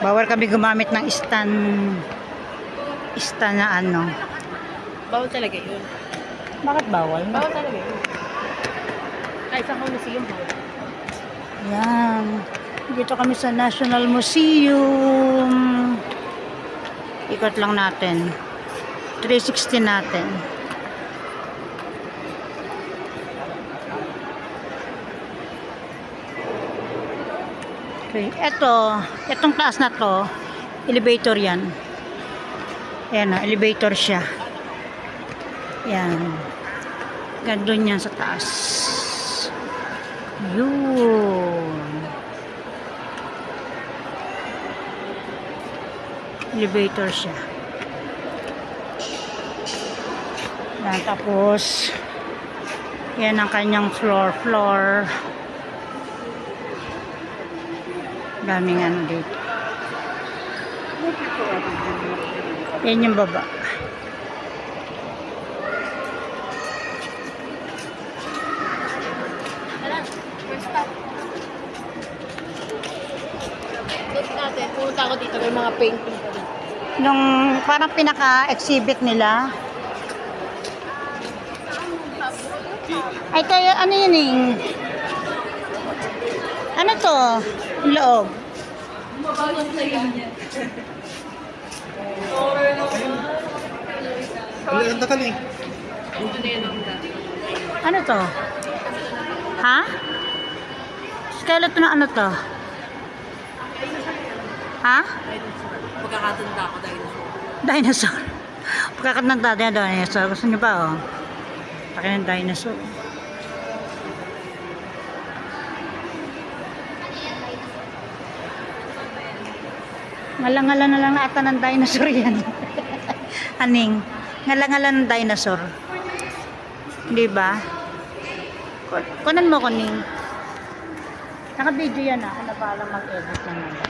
Bawal kami gumamit ng stand na ano. Bawal talaga yun. Bakit bawal? Bawal talaga yun. Kahit sa museum bawal. Yan. Dito kami sa National Museum. Ikot lang natin. 360 natin. Okay. Etong taas na to, elevator yan. Ayan na, elevator siya. Yan. Gandun yan sa taas. Yun. Elevator siya. Yan, tapos yan ang kanyang floor. Daming ano dito. Yan yung baba. First stop. Look natin, pumunta ako dito, may mga painting pa dito. Nung parang pinaka-exhibit nila. Ay, kaya ano yun eh? Ano to? Loob. Ang dakaling. Ano to? Ha? Skeleton na ano to? Ha? Pagkakatanda ako dinosaur. Dinosaur. Pagkakatanda din dinosaur. Gusto nyo ba oh? Laki ng dinosaur. Ngala-ngala na lang na ata ng dinosaur yan. Aning, ngala-ngala ng dinosaur. Di ba? Kunan mo kuning. Naka-video yan ako na parang mag-edit lang naman.